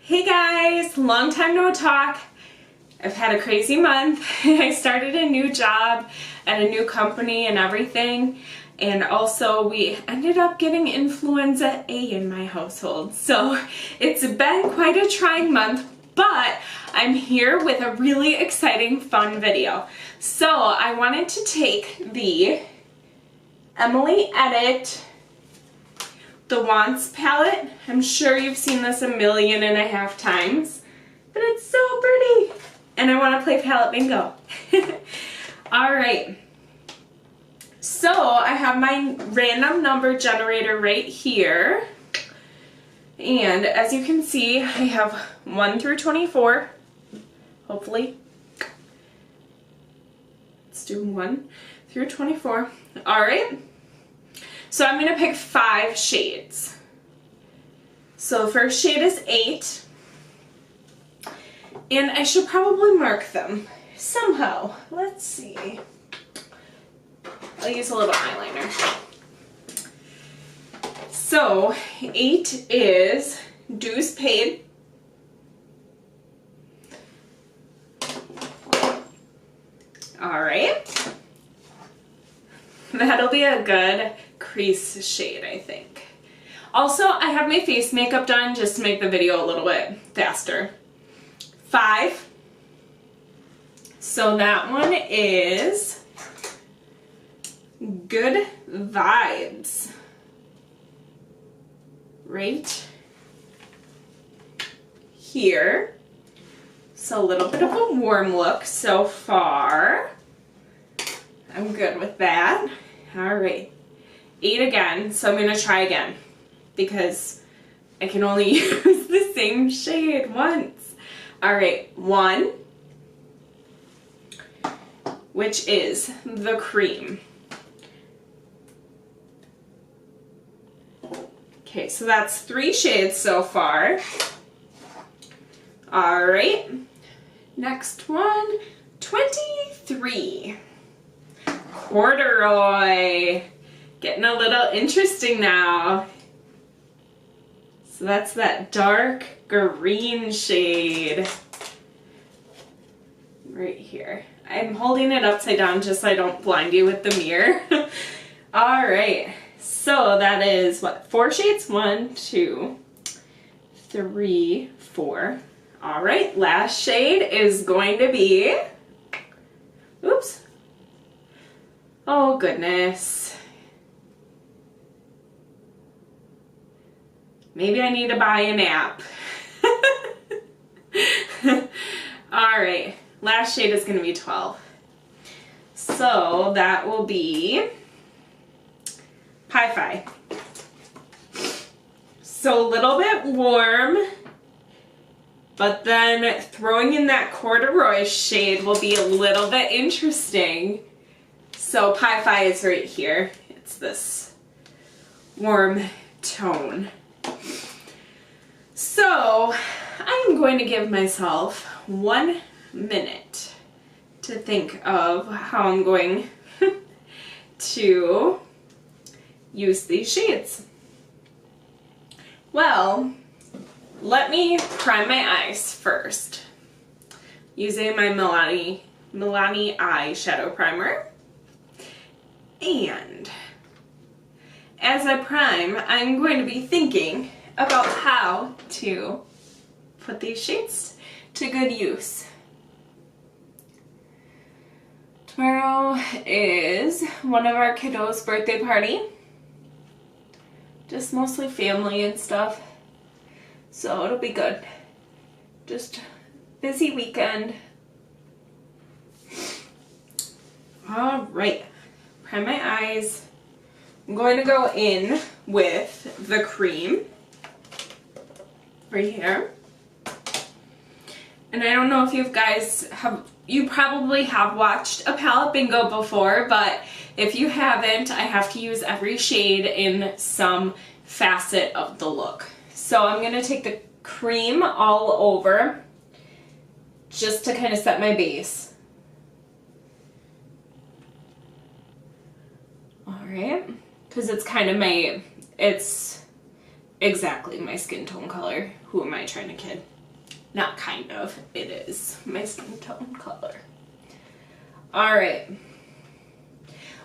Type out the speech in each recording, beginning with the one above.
Hey guys, long time no talk. I've had a crazy month. I started a new job at a new company and everything. And also we ended up getting influenza A in my household. So it's been quite a trying month, but I'm here with a really exciting, fun video. So I wanted to take the Emily Edit The Wants palette. I'm sure you've seen this 1.5 million times, but it's so pretty. And I want to play palette bingo. Alright, so I have my random number generator right here. And as you can see, I have 1 through 24, hopefully. Let's do 1 through 24. Alright. So I'm going to pick 5 shades. So the first shade is 8. And I should probably mark them somehow. Let's see. I'll use a little eyeliner. So 8 is Dues Paid. Alright. That'll be a good crease shade, I think. Also, I have my face makeup done just to make the video a little bit faster. 5. So that one is Good Vibes. Right here. So a little bit of a warm look so far. I'm good with that. Alright. 8 again, so I'm going to try again because I can only use the same shade once. Alright, 1, which is the cream. Okay, so that's 3 shades so far. Alright, next one, 23. Corduroy. Getting a little interesting now. So that's that dark green shade right here. I'm holding it upside down just so I don't blind you with the mirror. Alright, so that is what, 4 shades? 1, 2, 3, 4. Alright, last shade is going to be, oops. Oh goodness. Maybe I need to buy an app. Alright, last shade is going to be 12. So that will be Pi Phi. So a little bit warm, but then throwing in that corduroy shade will be a little bit interesting. So Pi Phi is right here. It's this warm tone. So I'm going to give myself 1 minute to think of how I'm going to use these shades. Well, let me prime my eyes first using my Milani eyeshadow primer. And as I prime, I'm going to be thinking about how to put these shades to good use. Tomorrow is one of our kiddos' birthday party. Just mostly family and stuff. So it'll be good. Just busy weekend. Alright. Prime my eyes. I'm going to go in with the cream right here. And I don't know if you guys you probably have watched a palette bingo before, but if you haven't, I have to use every shade in some facet of the look. So I'm going to take the cream all over just to kind of set my base. Alright, because it's kind of it's exactly my skin tone color. Who am I trying to kid? Not kind of, it is my skin tone color. All right.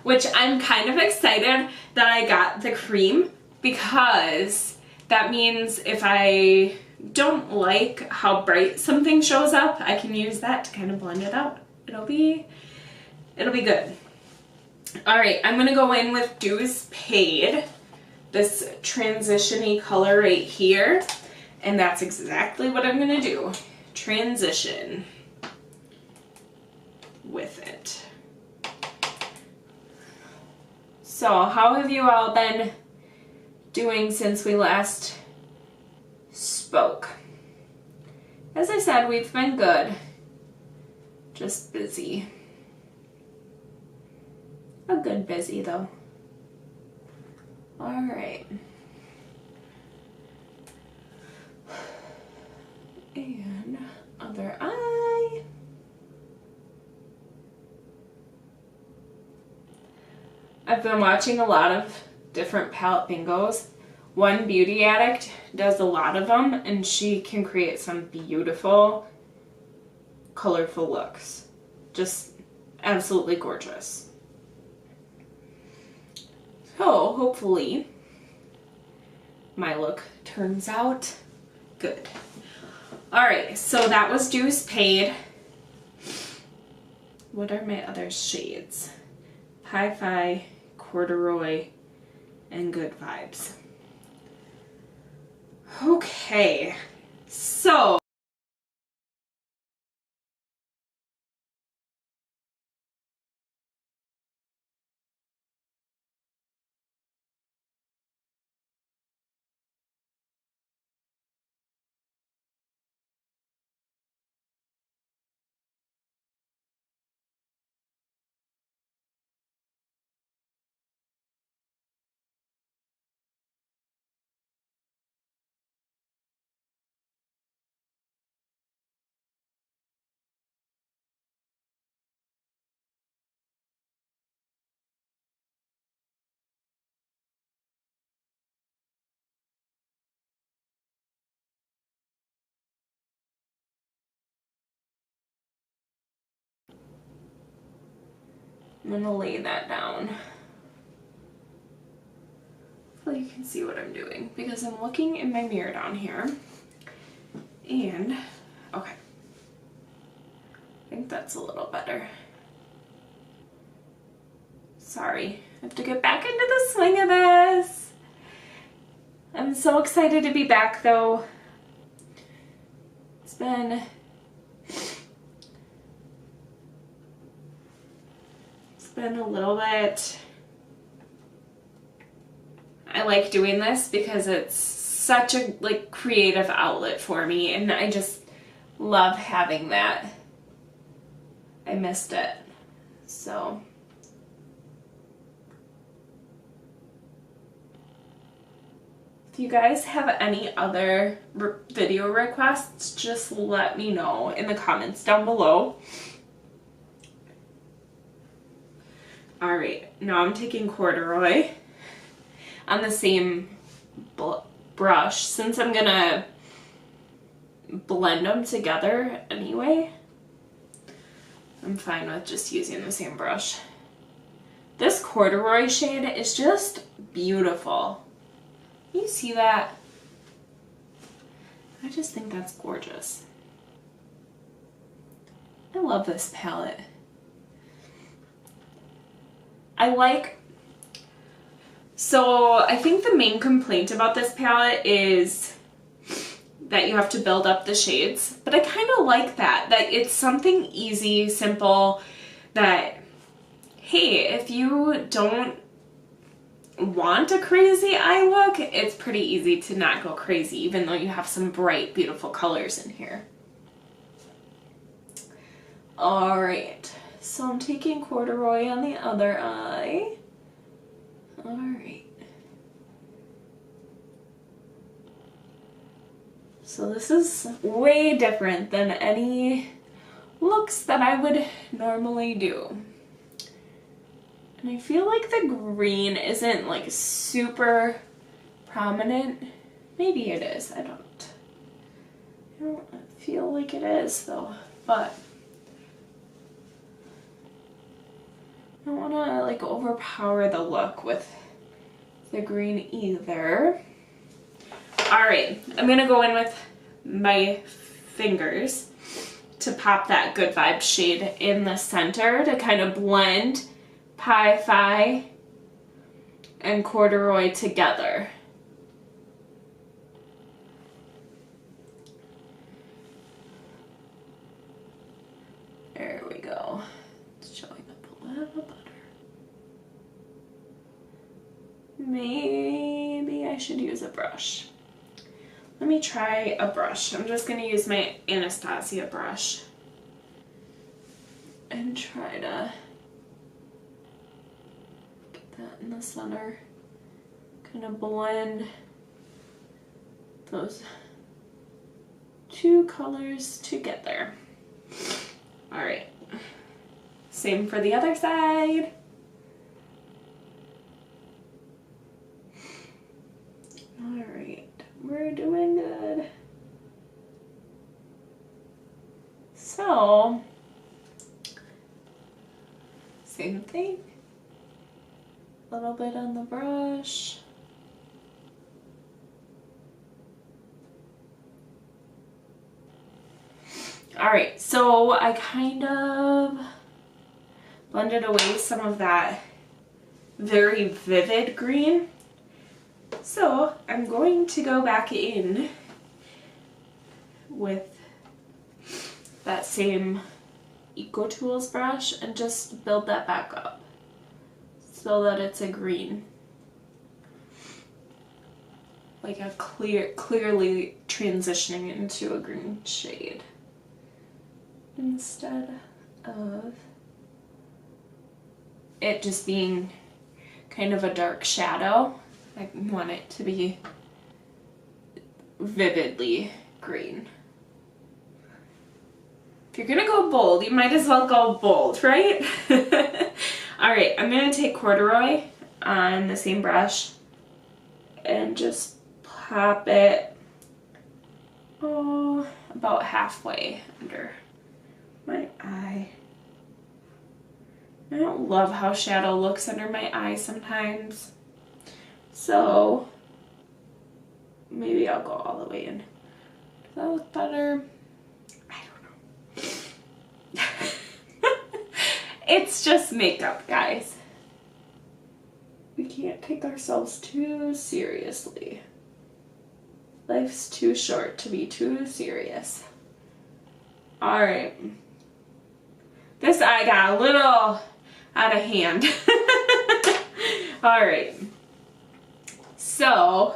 Which I'm kind of excited that I got the cream, because that means if I don't like how bright something shows up, I can use that to kind of blend it out. It'll be good. All right, I'm gonna go in with Dues Paid, this transition-y color right here, and that's exactly what I'm gonna do. Transition with it. So how have you all been doing since we last spoke? As I said, we've been good, just busy. A good busy though. All right. And other eye. I've been watching a lot of different palette bingos. One Beauty Addict does a lot of them, and she can create some beautiful, colorful looks. Just absolutely gorgeous. So hopefully my look turns out good. All right, so that was Dues Paid. What are my other shades? Hi-Fi, Corduroy, and Good Vibes. Okay, so I'm gonna lay that down. Hopefully you can see what I'm doing, because I'm looking in my mirror down here. And, okay. I think that's a little better. Sorry, I have to get back into the swing of this. I'm so excited to be back though. It's been a little bit. I like doing this because it's such a creative outlet for me, and I just love having that. I missed it. So if you guys have any other video requests, just let me know in the comments down below. All right, now I'm taking Corduroy on the same brush, since I'm gonna blend them together anyway. I'm fine with just using the same brush. This Corduroy shade is just beautiful. You see that? I just think that's gorgeous. I love this palette. So I think the main complaint about this palette is that you have to build up the shades, but I kind of like that it's something easy, simple, that, hey, if you don't want a crazy eye look, it's pretty easy to not go crazy, even though you have some bright, beautiful colors in here. All right, so I'm taking Corduroy on the other eye. All right. So this is way different than any looks that I would normally do. And I feel like the green isn't like super prominent. Maybe it is, I don't feel like it is though, but I don't want to like overpower the look with the green either. All right, I'm gonna go in with my fingers to pop that Good Vibe shade in the center to kind of blend Pi Phi and corduroy together. There we go. It's showing up a little better. Maybe I should use a brush. Let me try a brush. I'm just going to use my Anastasia brush and try to get that in the center. Kind of blend those two colors together. All right, same for the other side. All right, we're doing good. So, same thing. A little bit on the brush. All right, so I kind of blended away some of that very vivid green. So I'm going to go back in with that same EcoTools brush and just build that back up so that it's a green. Like a clearly transitioning into a green shade, instead of it just being kind of a dark shadow. I want it to be vividly green. If you're gonna go bold, you might as well go bold, right? All right, I'm gonna take corduroy on the same brush and just pop it about halfway under my eye. I don't love how shadow looks under my eye sometimes, so maybe I'll go all the way in. Does that look better? I don't know. It's just makeup, guys. We can't take ourselves too seriously. Life's too short to be too serious. All right. This eye got a little out of hand. All right. So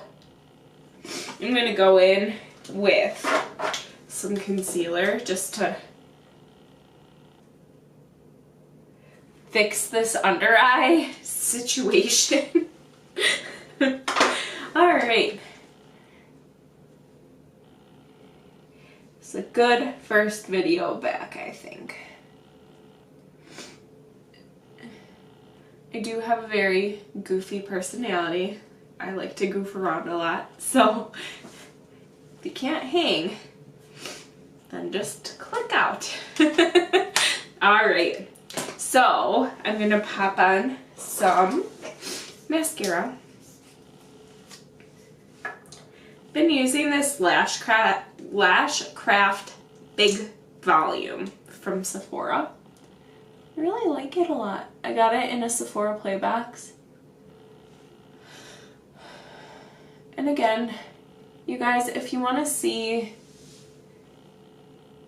I'm gonna go in with some concealer just to fix this under eye situation. All right. It's a good first video back, I think. I do have a very goofy personality. I like to goof around a lot, so if you can't hang, then just click out. All right, so I'm gonna pop on some mascara. Been using this Lashcraft Big Volume from Sephora. I really like it a lot. I got it in a Sephora play box. And again, you guys, if you want to see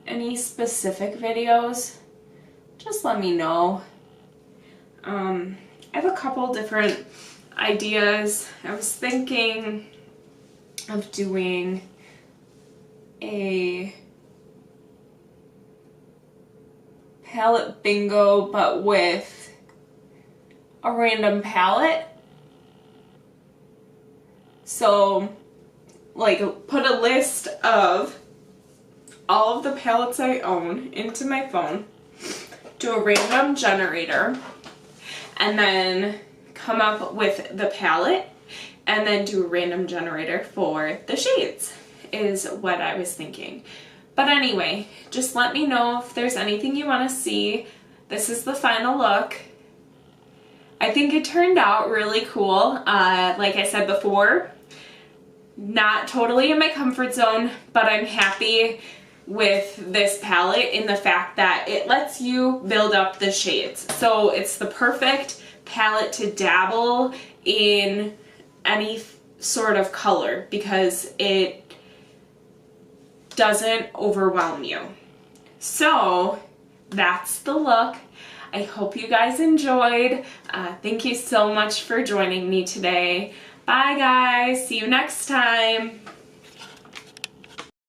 any specific videos, just let me know. I have a couple different ideas. I was thinking of doing a palette bingo, but with a random palette. So, like, put a list of all of the palettes I own into my phone, do a random generator, and then come up with the palette, and then do a random generator for the shades, is what I was thinking. But anyway, just let me know if there's anything you want to see. This is the final look. I think it turned out really cool. Like I said before, not totally in my comfort zone, but I'm happy with this palette in the fact that it lets you build up the shades. So it's the perfect palette to dabble in any sort of color because it doesn't overwhelm you. So that's the look. I hope you guys enjoyed. Thank you so much for joining me today. Bye guys, see you next time.